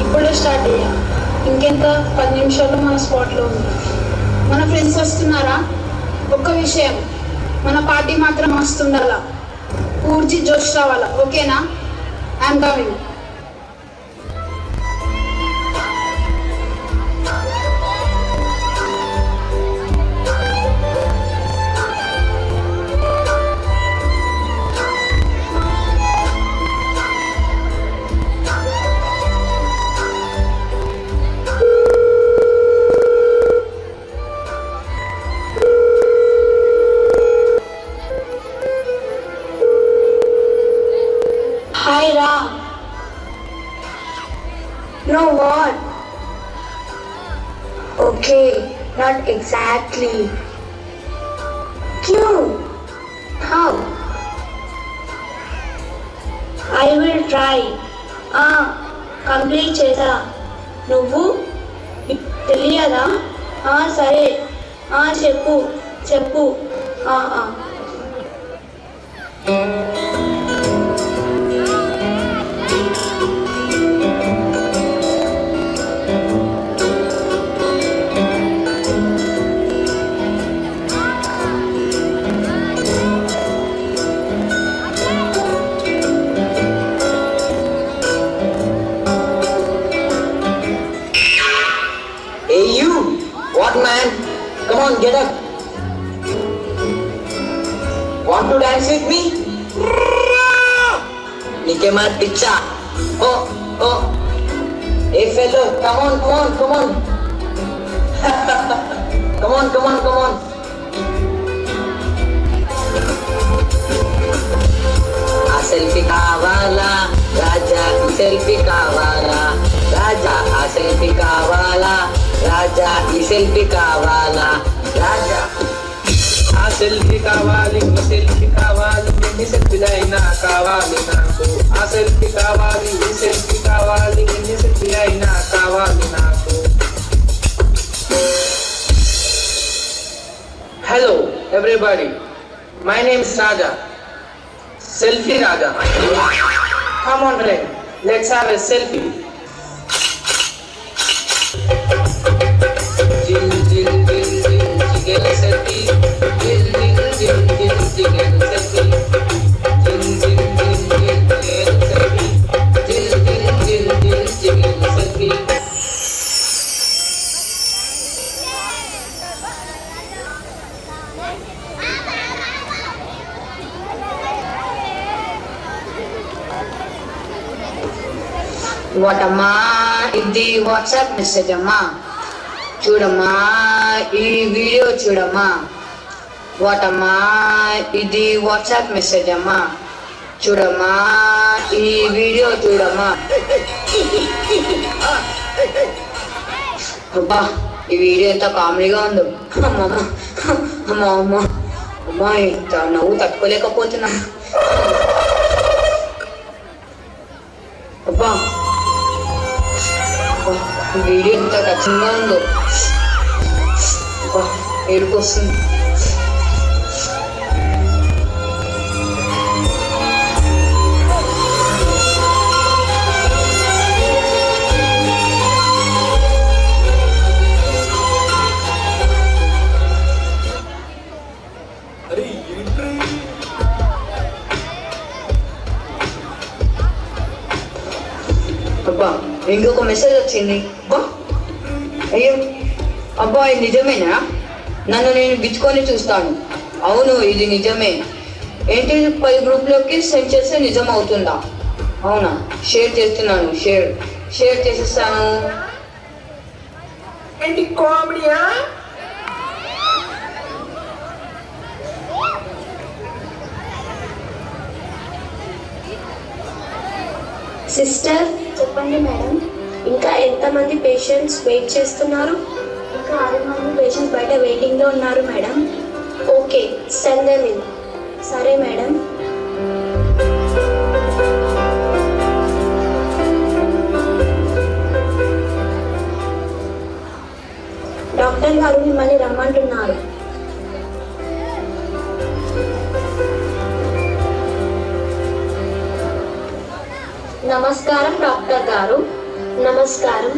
ఇప్పుడే స్టార్ట్ అయ్యా. ఇంకెంత 10 నిమిషాలు మన స్పాట్లో ఉంది. మన ఫ్రెండ్స్ వస్తున్నారా? ఒక్క విషయం, మన పార్టీ మాత్రం వస్తుండాలా, పూర్తి జోష్ రావాలా. ఓకేనా? I'm coming. Hi Ra. No what? Okay, not exactly. Q. How? I will try. Complete చేసా. నువ్వు తెలియదా? సరే, చెప్పు చెప్పు. Hey you! What man? Come on, get up! Want to dance with me? Nikemar pizza! Oh! Hey fellow, come on! come on! A selfie kavala, Raja, selfie kavala. రాజా ఆ selfie కావాలా, రాజా ఈ selfie కావాలా, రాజా ఆ సెల్ఫీ కావాలి, ఈ selfie కావాలి, ఎన్ని సెల్ఫీలైనా కావాలి నాకు. ఆ సెల్ఫీ కావాలి, ఈ సెల్ఫీ కావాలి, ఎన్ని సెల్ఫీలైనా కావాలి నాకు. Hello everybody, my name is Raja, Selfie Raja. Come on friend, let's have a selfie. వాటమ్మా, ఇది వాట్సాప్ మెసేజ్ అమ్మా. చూడమ్మా, ఈ వీడియో చూడమ్మా. వాటమ్మా, ఇది వాట్సాప్ మెసేజ్ అమ్మా. చూడమ్మా, ఈ వీడియో చూడమ్మా. అబ్బా, ఈ వీడియో ఎంత కామెడీగా ఉందో. అమ్మా ఇంత నవ్వు తట్టుకోలేకపోతున్నా. అబ్బా, ఈ వీడియో ఎంత ఖచ్చితంగా ఉందో. అబ్బా, ఏడుపు వస్తుంది. అబ్బా, ఇంకొక మెసేజ్ వచ్చింది. అబ్బా, అయ్యో, అబ్బా ఇది నిజమేనా? నన్ను నేను గిచ్చుకొని చూస్తాను. అవును, ఇది నిజమే. ఏంటి, 10 గ్రూప్లోకి సెండ్ చేస్తే నిజం అవుతుందా? అవునా, షేర్ చేస్తున్నాను. షేర్ చేసేస్తాను. ఏంటి కామెడీయా? సిస్టర్ చెప్పండి మేడం, ఇంకా ఎంతమంది పేషెంట్స్ వెయిట్ చేస్తున్నారు? ఇంకా 6 మంది పేషెంట్స్ బయట వెయిటింగ్లో ఉన్నారు madam. Okay, send them in. సరే మేడం. డాక్టర్ గారు మిమ్మల్ని రమ్మంటున్నారు. నమస్కారం డాక్టర్ గారు. నమస్కారం.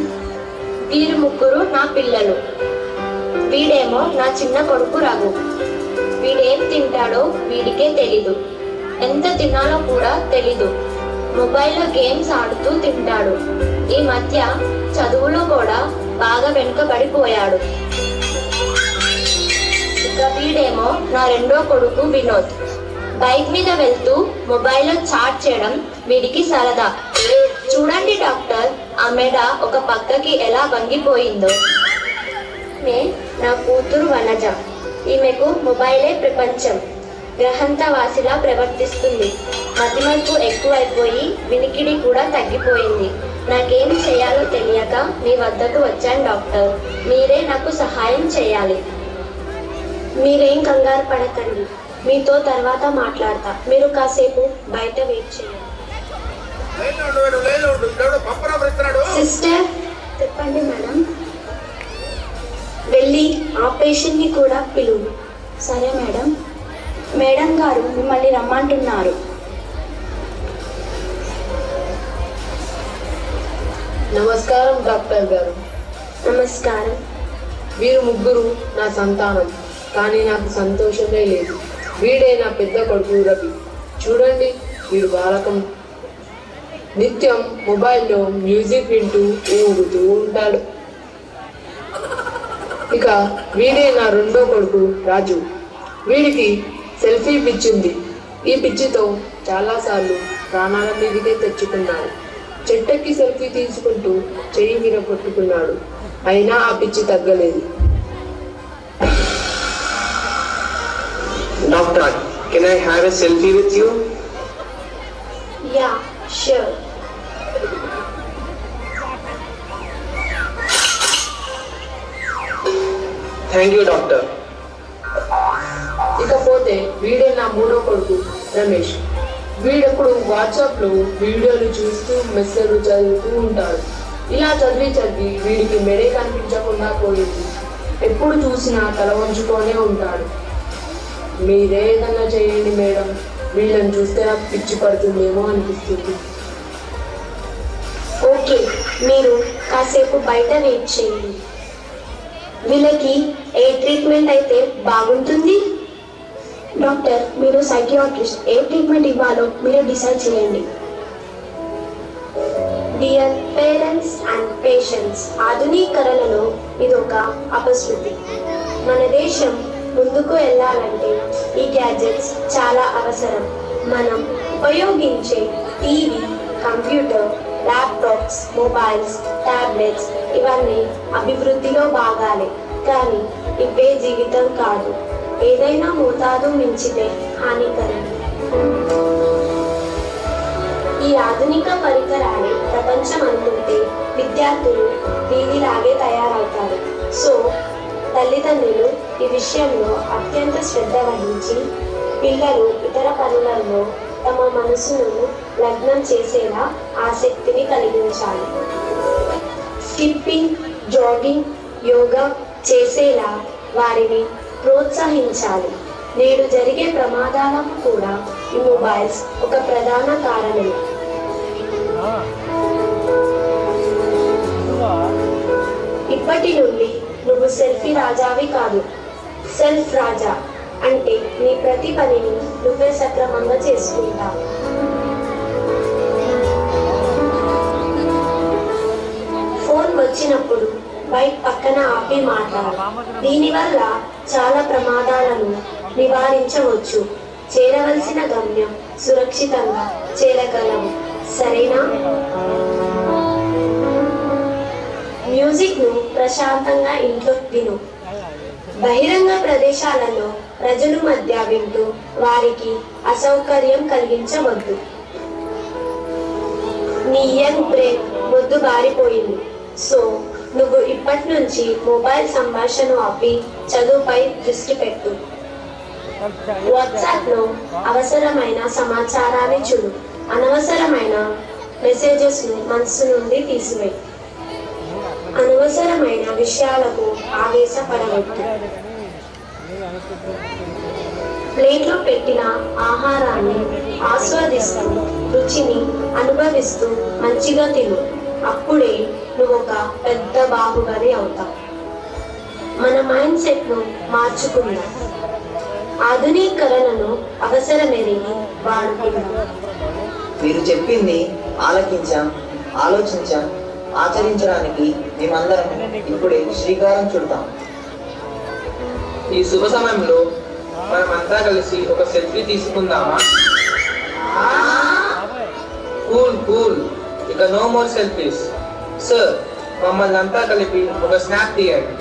వీరు ముగ్గురు నా పిల్లలు. వీడేమో నా చిన్న కొడుకు రఘు. వీడేం తింటాడో వీడికే తెలీదు. ఎంత తినాలో కూడా తెలీదు. మొబైల్లో గేమ్స్ ఆడుతూ తింటాడు. ఈ మధ్య చదువులో కూడా బాగా వెనుకబడిపోయాడు. ఇక వీడేమో నా రెండో కొడుకు వినోద్. బైక్ మీద వెళ్తూ మొబైల్లో చాట్ చేయడం వీడికి సరదా. చూడండి డాక్టర్, ఆ మెడ ఒక పక్కకి ఎలా వంగిపోయిందో. నా కూతురు వనజ. ఈమెకు మొబైలే ప్రపంచం. గ్రహంతవాసిలా ప్రవర్తిస్తుంది. మతిమరుపు ఎక్కువైపోయి వినికిడి కూడా తగ్గిపోయింది. నాకేం చేయాలో తెలియక మీ వద్దకు వచ్చాను డాక్టర్. మీరే నాకు సహాయం చేయాలి. మీరేం కంగారు పడకండి, మీతో తర్వాత మాట్లాడతా. మీరు కాసేపు బయట వెయిట్ చేయండి. సిస్టర్, చెప్పండి మేడం. వెళ్ళి ఆ పేషెంట్ని కూడా పిలువు. సరే మేడం. మేడం గారు మిమ్మల్ని రమ్మంటున్నారు. నమస్కారం డాక్టర్ గారు. నమస్కారం. వీరు ముగ్గురు నా సంతానం, కానీ నాకు సంతోషమే లేదు. వీడే నా పెద్ద కొడుకు రవి. చూడండి, వీడు బాలకం. నిత్యం మొబైల్లో మ్యూజిక్ వింటూ ఊగుతూ ఉంటాడు. ఇక వీడే నా రెండో కొడుకు రాజు. వీడికి సెల్ఫీ పిచ్చింది. ఈ పిచ్చితో చాలాసార్లు ప్రాణాల మీదకే తెచ్చుకున్నాడు. చెట్టెక్కి సెల్ఫీ తీసుకుంటూ చెయ్యి విరగొట్టుకున్నాడు. అయినా ఆ పిచ్చి తగ్గలేదు. Doctor, can I have a selfie with you? Yeah, sure. Thank you, doctor. ఇకపోతే వీడే నా మూడో కొడుకు రమేష్. వీడెప్పుడు వాట్సాప్లో వీడియోలు చూస్తూ మెసేజ్లు చదువుతూ ఉంటాడు. ఇలా చదివి వీడికి మెడే కనిపించకుండా పోయింది. ఎప్పుడు చూసినా తల వంచుకొనే ఉంటాడు. మీరే ఏదన్నా చేయండి మేడం, వీళ్ళని చూస్తే నాకు పిచ్చి పడుతుందేమో అనిపిస్తుంది. ఓకే, మీరు కాసేపు బయట వెయిట్ చేయండి. వీళ్ళకి ఏ ట్రీట్మెంట్ అయితే బాగుంటుంది? డాక్టర్, మీరు సైకియాట్రిస్ట్, ఏ ట్రీట్మెంట్ ఇవ్వాలో మీరు డిసైడ్ చేయండి. డియర్ పేరెంట్స్ అండ్ పేషెంట్స్, ఆధునీకరణలో ఇదొక అపశృతి. మన దేశం ముందుకు వెళ్ళాలంటే ఈ గ్యాడ్జెట్స్ చాలా అవసరం. మనం ఉపయోగించే TV, computer, laptops, mobiles, tablets ఇవన్నీ అభివృద్ధిలో భాగాలే, కానీ ఇవే జీవితం కాదు. ఏదైనా మోతాదు మించితే హానికరం. ఈ ఆధునిక పరికరాలు ప్రపంచం అనుకుంటే విద్యార్థులు వీధిలాగే తయారవుతారు. సో తల్లిదండ్రులు ఈ విషయంలో అత్యంత శ్రద్ధ వహించి పిల్లలు ఇతర పనులలో తమ మనసును లగ్నం చేసేలా ఆసక్తిని కలిగించాలి. స్కిప్పింగ్, జాగింగ్, యోగా చేసేలా వారిని ప్రోత్సహించాలి. నేడు జరిగే ప్రమాదాలకు కూడా ఈ మొబైల్స్ ఒక ప్రధాన కారణం. ఇప్పటి నుండి నువ్వు సెల్ఫీ రాజావి కాదు, సెల్ఫ్ రాజా. అంటే నీ ప్రతి పనిని నువ్వే సక్రమంగా చేసుకుంటావు. ఫోన్ వచ్చినప్పుడు బైక్ పక్కన ఆపి మాట్లాడు. దీనివల్ల చాలా ప్రమాదాలను నివారించవచ్చు. చేరవలసిన గమ్యం సురక్షితంగా చేరగలము. సరేనా? మ్యూజిక్ ను ప్రశాంతంగా ఇంట్లో విను. బహిరంగ ప్రదేశాలలో ప్రజల మధ్య వింటూ వారికి అసౌకర్యం కలిగించవద్దు. నీ యంగ్ బ్రెయిన్ మొద్దు బారిపోయింది. సో నువ్వు ఇప్పటి నుంచి మొబైల్ సంభాషణ ఆపి చదువుపై దృష్టి పెట్టు. వాట్సాప్ లో అవసరమైన సమాచారాన్ని చూడు. అనవసరమైన మెసేజెస్ ను మనసు నుండి తీసివేయి. అనవసరమైన విషయాలకు ఆవేశపడవద్దు. ప్లేట్లో పెట్టిన ఆహారాన్ని ఆస్వాదిస్తూ రుచిని అనుభవిస్తూ మంచిగా తిను. అప్పుడే నువ్వు ఒక పెద్ద బాహుబలి అవుతావు. మన మైండ్ సెట్ను మార్చుకుందాం. ఆధునీకరణను అవసరమెరిగి వాడుకుందాం. మీరు చెప్పింది ఆలకించాం, ఆలోచించాం, ఆచరించడానికి మేమందరం ఇప్పుడే శ్రీకారం చుడతాం. ఈ శుభ సమయంలో మనమంతా కలిసి ఒక సెల్ఫీ తీసుకుందామా? కూల్ కూల్, ఇక నో మోర్ సెల్ఫీస్. సార్, మమ్మల్ని అంతా కలిపి ఒక స్నాప్ తీయండి.